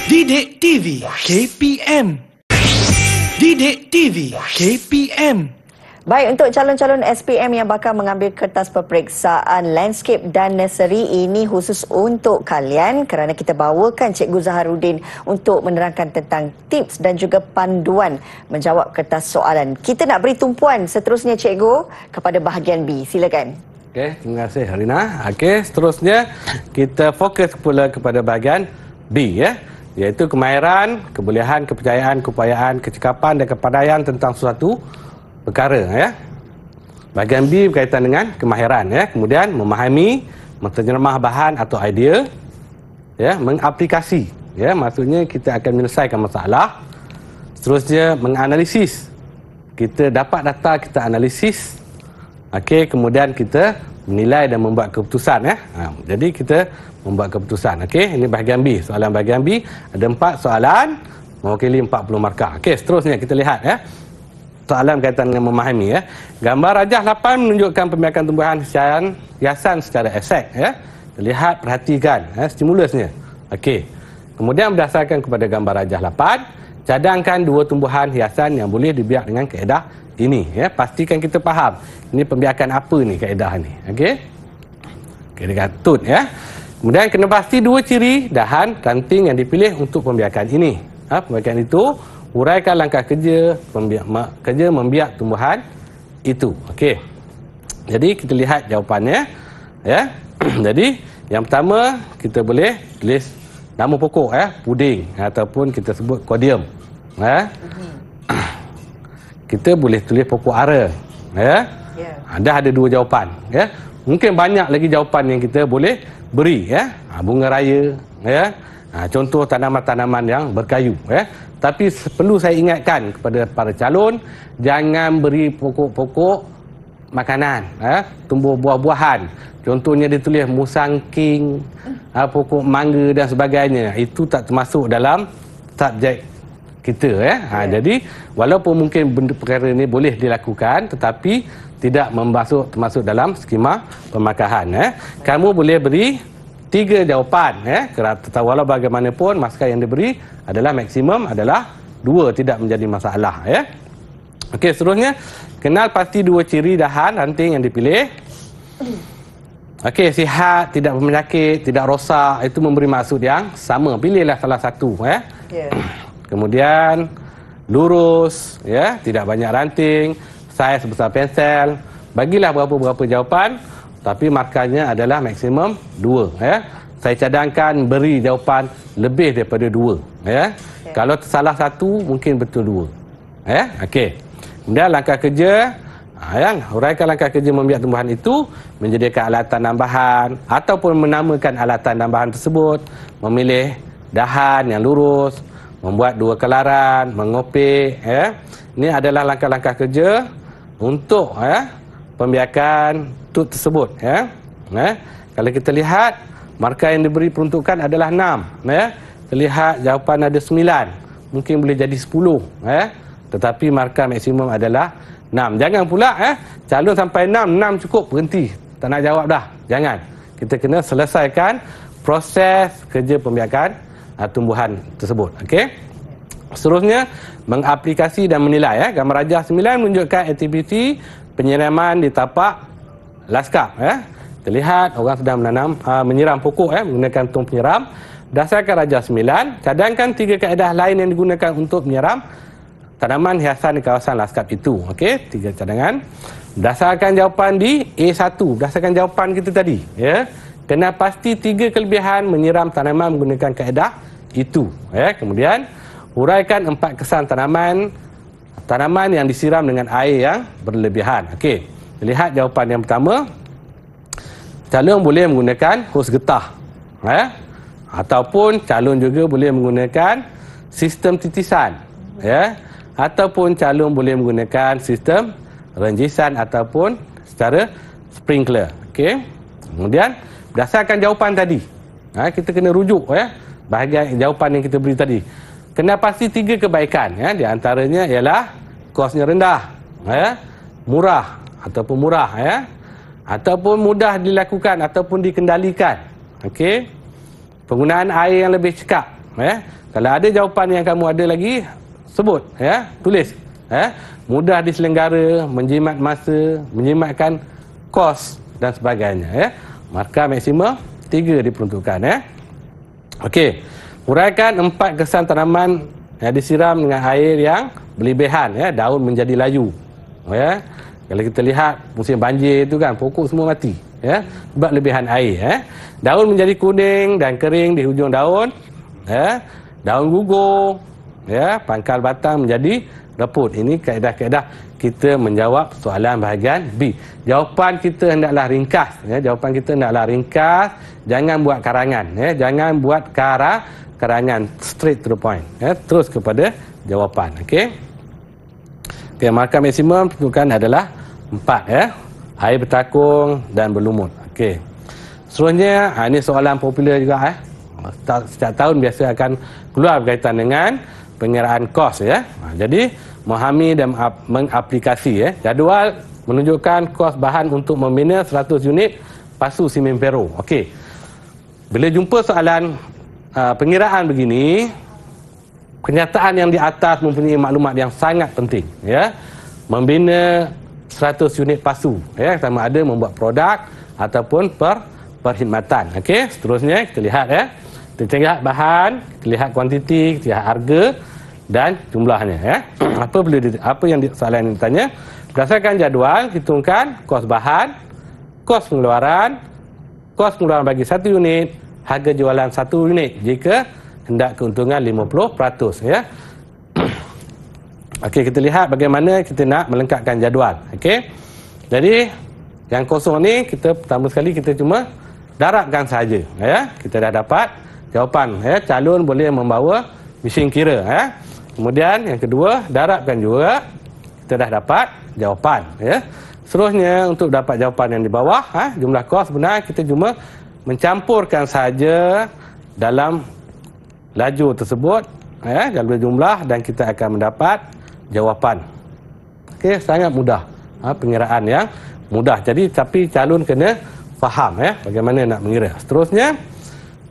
Didik TV KPM. Didik TV KPM. Baik, untuk calon-calon SPM yang bakal mengambil kertas peperiksaan landscape dan nursery, ini khusus untuk kalian kerana kita bawakan Cikgu Zaharuddin untuk menerangkan tentang tips dan juga panduan menjawab kertas soalan. Kita nak beri tumpuan seterusnya, Cikgu, kepada bahagian B. Silakan. Okey, terima kasih Harina. Okey, seterusnya kita fokus pula kepada bahagian B, ya, iaitu kemahiran, kebolehan, kepercayaan, keupayaan, kecekapan dan kepandaian tentang suatu perkara, ya. Bahagian B berkaitan dengan kemahiran, ya. Kemudian memahami, menterjemah bahan atau idea, ya, mengaplikasi, ya, maksudnya kita akan menyelesaikan masalah. Seterusnya menganalisis. Kita dapat data, kita analisis. Okey, kemudian kita menilai dan membuat keputusan, ya. Jadi kita membuat keputusan. Okey, ini bahagian B. Soalan bahagian B ada 4 soalan mewakili 40 markah. Okey, seterusnya kita lihat, ya. Soalan berkaitan dengan memahami, ya. Gambar rajah 8 menunjukkan pembiakan tumbuhan hiasan secara esek, ya. Lihat, perhatikan, ya, stimulusnya. Okey. Kemudian berdasarkan kepada gambar rajah 8, cadangkan 2 tumbuhan hiasan yang boleh dibiak dengan kaedah ini, ya. Pastikan kita faham ini pembiakan apa ni, kaedah ni. Okey. Kaedah tut, ya. Kemudian kena pasti 2 ciri dahan ranting yang dipilih untuk pembiakan ini. Pembiakan itu uraikan langkah kerja membiak tumbuhan itu. Okey. Jadi kita lihat jawapannya, ya. Jadi yang pertama kita boleh tulis nama pokok, ya, puding ataupun kita sebut kodium, ya. Kita boleh tulis pokok ara, ya. Dah ada 2 jawapan, ya. Mungkin banyak lagi jawapan yang kita boleh beri, ya. Bunga raya, ya. Contoh tanaman-tanaman yang berkayu, ya. Tapi perlu saya ingatkan kepada para calon, jangan beri pokok-pokok makanan, tumbuh buah-buahan. Contohnya ditulis musangking, pokok mangga dan sebagainya. Itu tak termasuk dalam subjek kita, ya. Jadi walaupun mungkin benda perkara ini boleh dilakukan, tetapi tidak termasuk dalam skema pemakahan, ya. Kamu boleh beri 3 jawapan, ya. Walau bagaimanapun markah yang diberi adalah maksimum adalah 2, tidak menjadi masalah, ya. Okey, seterusnya kenal pasti 2 ciri dahan ranting yang dipilih. Okey, sihat, tidak berpenyakit, tidak rosak, itu memberi maksud yang sama. Pilihlah salah satu, ya. Kemudian lurus, ya, tidak banyak ranting, saiz sebesar pensel. Bagilah berapa-berapa jawapan, tapi markahnya adalah maksimum 2, ya. Saya cadangkan beri jawapan lebih daripada 2, ya. Kalau salah satu mungkin betul 2, ya. Okey. Kemudian langkah kerja, huraikan langkah kerja membiak tumbuhan itu, menyediakan alatan tambahan ataupun menamakan alatan tambahan tersebut, memilih dahan yang lurus, membuat 2 kelaran, mengopik, ya. Ini adalah langkah-langkah kerja untuk, ya, pembiakan tut tersebut, ya. Kalau kita lihat markah yang diberi peruntukan adalah 6, ya. Terlihat jawapan ada 9, mungkin boleh jadi 10, ya. Tetapi markah maksimum adalah 6. Jangan pula, calon sampai 6 cukup, berhenti, tak nak jawab dah. Jangan. Kita kena selesaikan proses kerja pembiakan tumbuhan tersebut. Okey. Seterusnya mengaplikasi dan menilai, ya. Gambar rajah 9 menunjukkan aktiviti penyiraman di tapak laskap, ya. Terlihat orang sedang menyiram pokok, ya, menggunakan tong penyiram. Berdasarkan rajah 9, cadangkan 3 kaedah lain yang digunakan untuk menyiram tanaman hiasan di kawasan laskap itu. Okey, 3 cadangan. Berdasarkan jawapan di A1, berdasarkan jawapan kita tadi, ya. Kena pasti 3 kelebihan menyiram tanaman menggunakan kaedah itu, ya. Kemudian huraikan 4 kesan tanaman yang disiram dengan air yang berlebihan. Okey. Lihat jawapan yang pertama. calon boleh menggunakan hos getah. Ataupun calon juga boleh menggunakan sistem titisan. Ataupun calon boleh menggunakan sistem renjisan ataupun secara sprinkler. Okey. Kemudian berdasarkan jawapan tadi, kita kena rujuk bahagian jawapan yang kita beri tadi. Kena pasti 3 kebaikan. Di antaranya ialah kosnya rendah, murah ataupun murah, ataupun mudah dilakukan ataupun dikendalikan. Okey. Penggunaan air yang lebih cekap. Kalau ada jawapan yang kamu ada lagi, sebut, tulis. Mudah diselenggara, menjimat masa, menjimatkan kos dan sebagainya. Markah maksimum 3 diperuntukkan. Okey. Uraikan 4 kesan tanaman yang disiram dengan air yang berlebihan. Daun menjadi layu. Kalau kita lihat musim banjir itu kan, pokok semua mati. Sebab lebihan air. Daun menjadi kuning dan kering di hujung daun. Daun gugur. Pangkal batang menjadi reput. Ini kaedah-kaedah kita menjawab soalan bahagian B. Jawapan kita hendaklah ringkas. Jawapan kita hendaklah ringkas. Jangan buat karangan. Jangan buat karangan. Straight to the point. Terus kepada jawapan. Okey. Okey, markah maksimum tentukan adalah 4. Air bertakung dan berlumut. Okey. Seterusnya, ini soalan popular juga. Setiap tahun biasa akan keluar berkaitan dengan pengiraan kos. Jadi, memahami dan mengaplikasi. Jadual menunjukkan kos bahan untuk membina 100 unit pasu simen pero. Okey. Bila jumpa soalan pengiraan begini, kenyataan yang di atas mempunyai maklumat yang sangat penting. Membina 100 unit pasu. Sama ada membuat produk ataupun perkhidmatan. Okey, seterusnya kita lihat. Kita lihat bahan, kita lihat kuantiti, kita lihat harga dan jumlahnya. Apa yang soalan ini ditanya? Berdasarkan jadual, hitungkan kos bahan, kos pengeluaran bagi 1 unit, harga jualan 1 unit jika hendak keuntungan 50%. Okey, kita lihat bagaimana kita nak melengkapkan jadual. Okey. Jadi yang kosong ni kita pertama sekali kita cuma darabkan saja. Kita dah dapat jawapan. Calon boleh membawa mesin kira. Kemudian yang kedua, darabkan juga. Kita dah dapat jawapan. Seterusnya untuk dapat jawapan yang di bawah, jumlah kos benar kita cuma mencampurkan saja dalam laju tersebut, jalur jumlah dan kita akan mendapat jawapan. Okey, sangat mudah. Pengiraan yang mudah. Jadi tapi calon kena faham bagaimana nak mengira. Seterusnya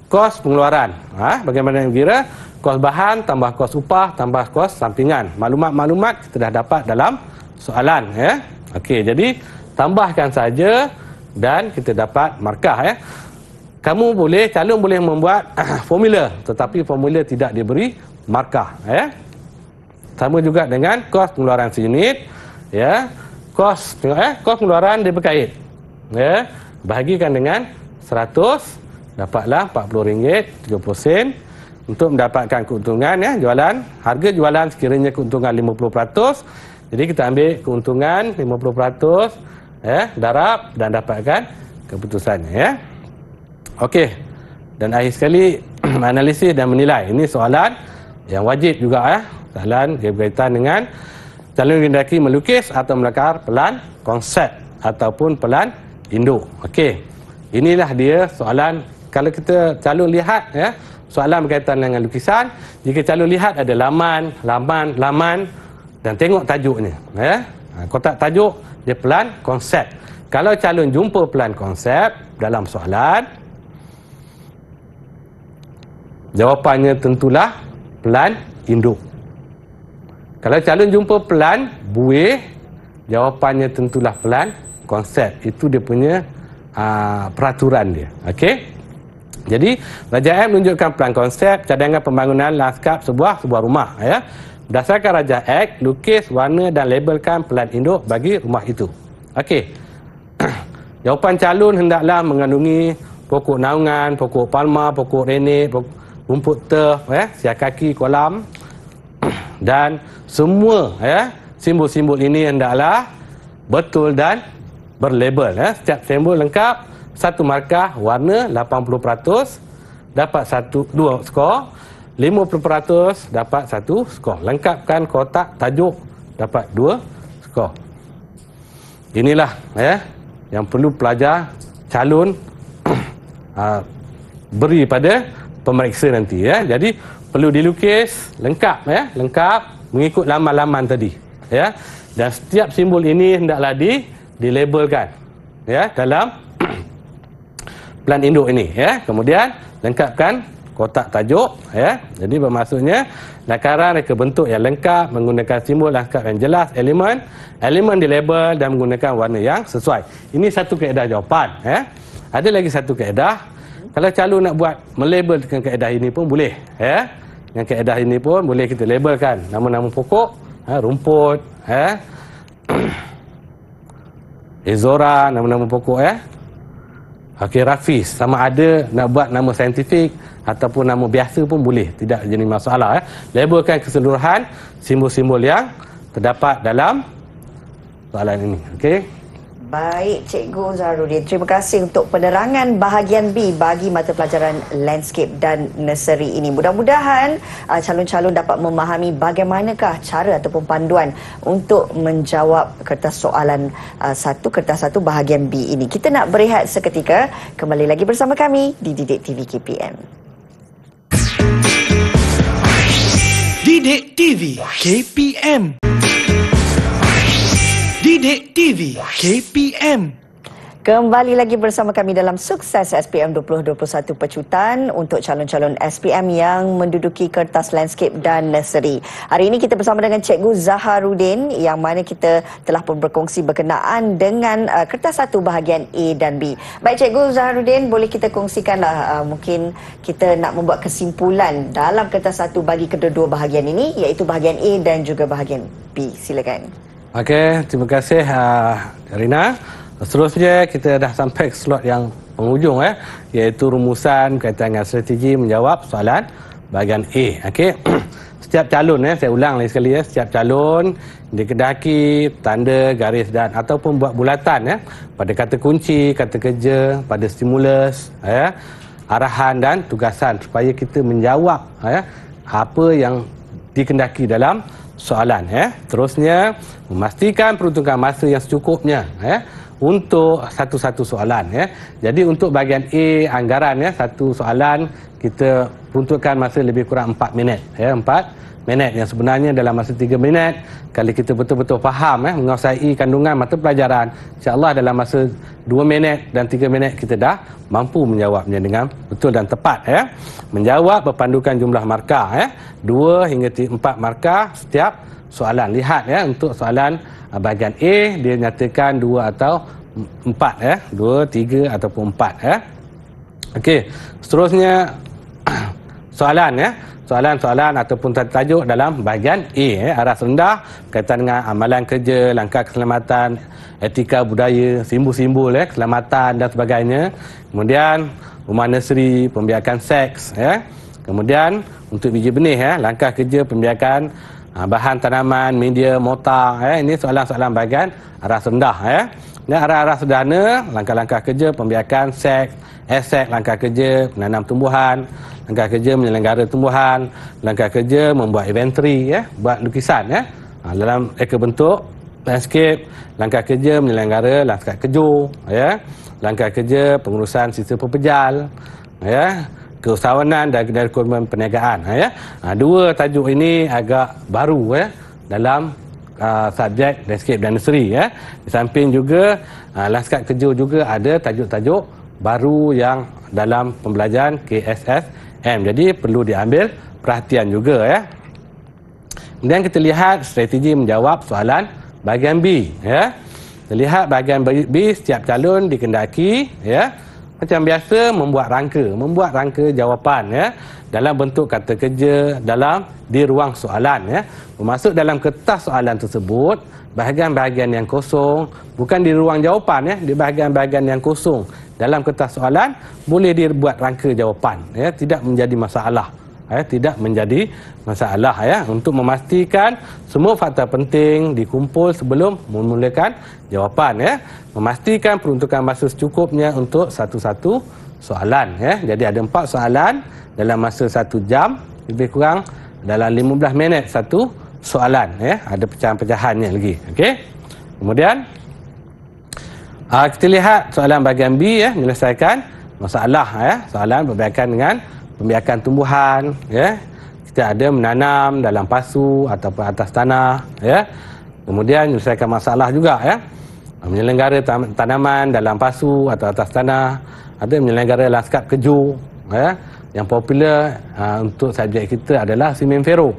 kos pengeluaran. Bagaimana nak mengira? Kos bahan tambah kos upah tambah kos sampingan. Maklumat-maklumat kita dah dapat dalam soalan. Okey, jadi tambahkan saja dan kita dapat markah. Calon boleh membuat formula, tetapi formula tidak diberi markah. Sama juga dengan kos pengeluaran seunit. Kos pengeluaran dia berkait. Bahagikan dengan 100, dapatlah RM40.30 untuk mendapatkan keuntungan. Jualan, harga jualan sekiranya keuntungan 50%. Jadi kita ambil keuntungan 50%, darab dan dapatkan keputusannya. Okey. Dan akhir sekali analisis dan menilai. Ini soalan yang wajib juga. Soalan yang berkaitan dengan calon hendaki melukis atau melakar pelan konsep ataupun pelan induk. Okey. Inilah dia soalan. Kalau kita calon lihat soalan berkaitan dengan lukisan, jika calon lihat ada laman dan tengok tajuknya. Kotak tajuk dia pelan konsep. Kalau calon jumpa pelan konsep dalam soalan, jawapannya tentulah pelan induk. Kalau calon jumpa pelan buih, jawapannya tentulah pelan konsep. Itu dia punya peraturan dia. Okey. Jadi Raja M menunjukkan pelan konsep cadangan pembangunan lanskap sebuah rumah. Berdasarkan Raja X, lukis, warna dan labelkan pelan induk bagi rumah itu. Okey. Jawapan calon hendaklah mengandungi pokok naungan, pokok palma, pokok renet, rumput turf, siak kaki, kolam dan semua simbol-simbol ini hendaklah betul dan berlabel. Setiap simbol lengkap satu markah warna 80% dapat 2 skor, 50% dapat 1 skor. Lengkapkan kotak tajuk dapat 2 skor. Inilah yang perlu pelajar calon beri pada pemeriksa nanti ya. Jadi perlu dilukis lengkap lengkap mengikut laman-laman tadi ya. Dan setiap simbol ini hendaklah dilabelkan ya dalam plan induk ini ya. Kemudian lengkapkan kotak tajuk ya. Jadi bermaksudnya lakaran reka bentuk yang lengkap menggunakan simbol lengkap yang jelas, elemen dilabel dan menggunakan warna yang sesuai. Ini satu kaedah jawapan ya. Ada lagi satu kaedah, kalau calon nak buat melabel dengan kaedah ini pun boleh ya. Dengan kaedah ini pun boleh kita labelkan nama-nama pokok, rumput Izora, nama-nama pokok Okey, Rafis, sama ada nak buat nama saintifik ataupun nama biasa pun boleh, tidak jadi masalah Labelkan keseluruhan simbol-simbol yang terdapat dalam soalan ini. Okey. Baik, Cikgu Zaharudin. Terima kasih untuk penerangan bahagian B bagi mata pelajaran landscape dan nursery ini. Mudah-mudahan calon-calon dapat memahami bagaimanakah cara ataupun panduan untuk menjawab kertas soalan kertas satu bahagian B ini. Kita nak berehat seketika. Kembali lagi bersama kami di Didik TV KPM. Didik TV KPM. Didik TV KPM. Kembali lagi bersama kami dalam Sukses SPM 2021 Pecutan untuk calon-calon SPM yang menduduki kertas landscape dan nursery. Hari ini kita bersama dengan Cikgu Zaharudin yang mana kita telah pun berkongsi berkenaan dengan kertas satu bahagian A dan B. Baik Cikgu Zaharudin, boleh kita kongsikanlah mungkin kita nak membuat kesimpulan dalam kertas satu bagi kedua-dua bahagian ini, iaitu bahagian A dan juga bahagian B. Silakan. Okey, terima kasih Rina. Seterusnya kita dah sampai ke slot yang penghujung iaitu rumusan berkaitan dengan strategi menjawab soalan bahagian A. Okey. Setiap calon saya ulang lagi sekali setiap calon dikehendaki tanda garis dan ataupun buat bulatan pada kata kunci, kata kerja, pada stimulus arahan dan tugasan supaya kita menjawab apa yang dikehendaki dalam soalan Terusnya memastikan peruntukan masa yang secukupnya untuk satu-satu soalan Jadi untuk bahagian A anggaran satu soalan kita peruntukkan masa lebih kurang 4 minit 4 minit yang sebenarnya dalam masa 3 minit kalau kita betul-betul faham menguasai kandungan mata pelajaran, insya-Allah dalam masa 2 minit dan 3 minit kita dah mampu menjawabnya dengan betul dan tepat Menjawab berpandukan jumlah markah 2 hingga 4 markah setiap soalan. Lihat untuk soalan bahagian A dia nyatakan 2 atau 4 2, 3 ataupun 4 Okey, seterusnya soalan soalan-soalan ataupun tajuk dalam bahagian A aras rendah berkaitan dengan amalan kerja, langkah keselamatan, etika budaya, simbol-simbol keselamatan dan sebagainya. Kemudian rumah nursery, pembiakan seks Kemudian untuk biji benih langkah kerja, pembiakan bahan tanaman, media, motor ini soalan-soalan bahagian aras rendah Dan aras sederhana, langkah-langkah kerja, pembiakan seks, aset, langkah kerja, menanam tumbuhan, langkah kerja menyelenggara tumbuhan, langkah kerja membuat inventory buat lukisan dalam reka bentuk landscape, langkah kerja menyelenggara lanskap kejur langkah kerja pengurusan sistem pepejal keusahawanan dan rekrutmen perniagaan dua tajuk ini agak baru dalam subjek landscape dan nursery Di samping juga lanskap kejur juga ada tajuk-tajuk baru yang dalam pembelajaran KSSM. Jadi perlu diambil perhatian juga Kemudian kita lihat strategi menjawab soalan bahagian B Kita lihat bahagian B setiap calon dikehendaki macam biasa membuat rangka jawapan dalam bentuk kata kerja di ruang soalan Bermaksud dalam kertas soalan tersebut bahagian-bahagian yang kosong bukan di ruang jawapan di bahagian-bahagian yang kosong dalam kertas soalan boleh dibuat rangka jawapan tidak menjadi masalah tidak menjadi masalah untuk memastikan semua fakta penting dikumpul sebelum memulakan jawapan memastikan peruntukan masa secukupnya untuk satu-satu soalan Jadi ada 4 soalan dalam masa 1 jam, lebih kurang dalam 15 minit satu soalan ada pecahan-pecahannya lagi. Okey. Kemudian kita lihat soalan bahagian B menyelesaikan masalah soalan berkaitan dengan pembiakan tumbuhan kita ada menanam dalam pasu ataupun atas tanah kemudian menyelesaikan masalah juga menyelenggara tanaman dalam pasu atau atas tanah, ada menyelenggara lanskap keju yang popular untuk subjek kita adalah simen fero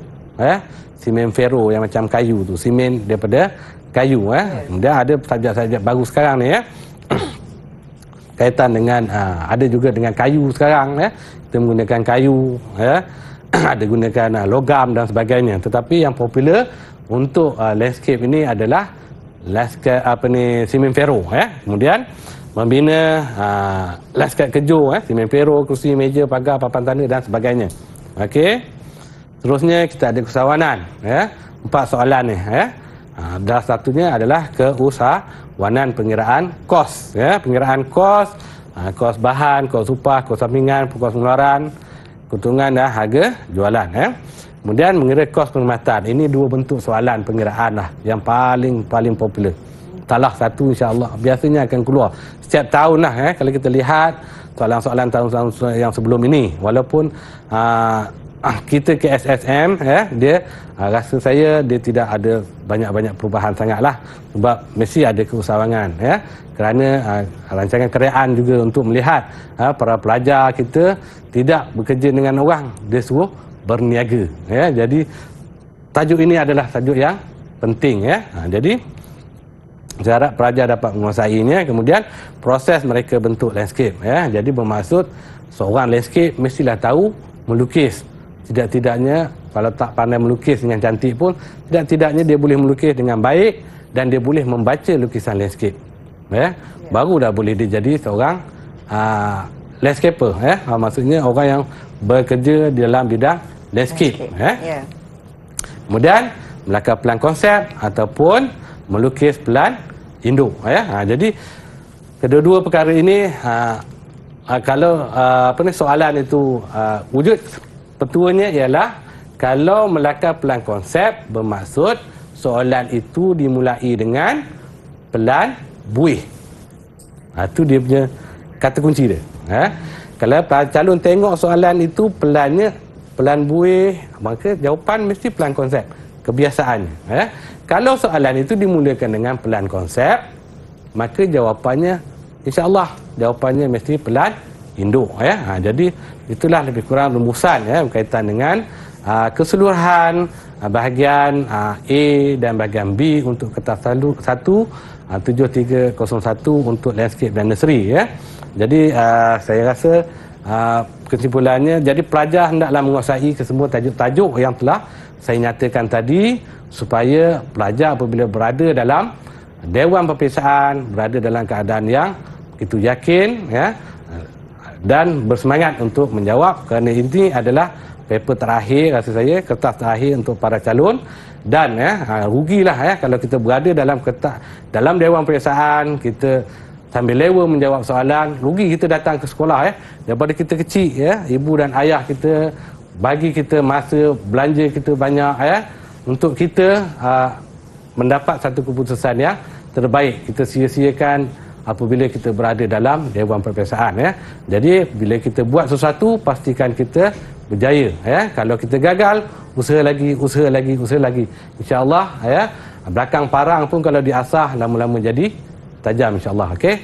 simen fero yang macam kayu tu, simen daripada kayu kemudian ada subjek-subjek baru sekarang ni kaitan dengan ada juga dengan kayu sekarang kita menggunakan kayu ada gunakan logam dan sebagainya, tetapi yang popular untuk landscape ini adalah landscape simen fero kemudian membina landscape kejo simen fero, kerusi, meja, pagar, papan tanda dan sebagainya. Okey, terusnya kita ada keusahawanan 4 soalan ni dan satunya adalah keusahawanan pengiraan kos pengiraan kos, kos bahan, kos upah, kos sampingan, kos pengeluaran, keuntungan dan harga jualan kemudian mengira kos perkhidmatan. Ini 2 bentuk soalan pengiraan yang paling popular. Salah satu insya-Allah biasanya akan keluar setiap tahun kalau kita lihat soalan-soalan tahun-tahun yang sebelum ini, walaupun kita KSSM dia rasa saya dia tidak ada banyak-banyak perubahan sangatlah, sebab mesti ada keusahawanan kerana rancangan kerajaan juga untuk melihat para pelajar kita tidak bekerja dengan orang, dia suruh berniaga jadi tajuk ini adalah tajuk yang penting jadi saya harap pelajar dapat menguasainya. Kemudian proses mereka bentuk landscape jadi bermaksud seorang landscape mestilah tahu melukis. Tidak-tidaknya kalau tak pandai melukis dengan cantik pun, tidak-tidaknya dia boleh melukis dengan baik dan dia boleh membaca lukisan landscape baru dah boleh dia jadi seorang landscaper maksudnya orang yang bekerja di dalam bidang landscape kemudian melakar pelan konsep ataupun melukis pelan induk jadi kedua-dua perkara ini kalau soalan itu wujud petuanya ialah kalau melakar pelan konsep bermaksud soalan itu dimulai dengan pelan buih. Itu dia punya kata kunci dia. Kalau calon tengok soalan itu pelannya pelan buih, maka jawapan mesti pelan konsep kebiasaannya. Kalau soalan itu dimulakan dengan pelan konsep, maka jawapannya insya-Allah jawapannya mesti pelan induk jadi itulah lebih kurang rumusan berkaitan dengan keseluruhan bahagian A dan bahagian B untuk kertas 7301 untuk landscape dan nursery jadi saya rasa kesimpulannya jadi pelajar hendaklah menguasai kesemua tajuk-tajuk yang telah saya nyatakan tadi supaya pelajar apabila berada dalam dewan peperiksaan berada dalam keadaan yang begitu yakin dan bersemangat untuk menjawab, kerana ini adalah paper terakhir rasa saya, kertas terakhir untuk para calon dan rugilah kalau kita berada dalam dewan peperiksaan kita sambil lewa menjawab soalan, rugi kita datang ke sekolah daripada kita kecil ibu dan ayah kita bagi kita masa belanja kita banyak untuk kita mendapat satu keputusan yang terbaik. Kita sia-siakan apabila kita berada dalam dewan peperiksaan Jadi bila kita buat sesuatu pastikan kita berjaya Kalau kita gagal usaha lagi. Insya-Allah belakang parang pun kalau diasah lama-lama jadi tajam insya-Allah. Okey.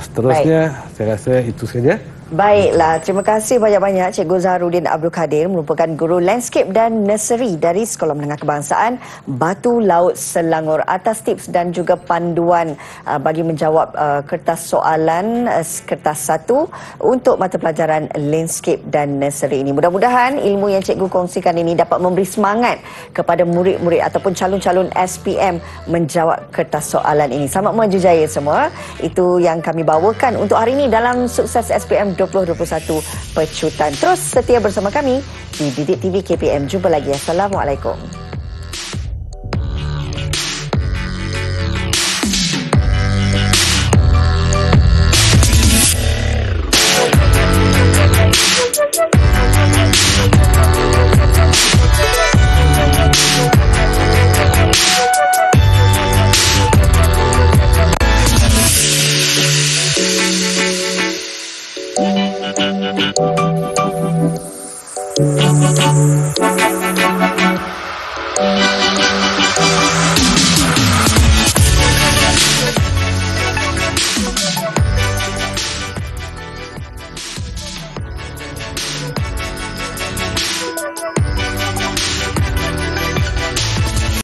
Seterusnya saya rasa itu saja. Baiklah, terima kasih banyak-banyak Cikgu Zaharudin Abdul Kadir, merupakan guru landscape dan nursery dari Sekolah Menengah Kebangsaan Batu Laut Selangor, atas tips dan juga panduan bagi menjawab kertas soalan kertas 1 untuk mata pelajaran landscape dan nursery ini. Mudah-mudahan ilmu yang cikgu kongsikan ini dapat memberi semangat kepada murid-murid ataupun calon-calon SPM menjawab kertas soalan ini. Selamat maju jaya semua. Itu yang kami bawakan untuk hari ini dalam Sukses SPM 2021 pecutan. Terus setia bersama kami di Didik TV KPM. Jumpa lagi. Assalamualaikum. Thank you.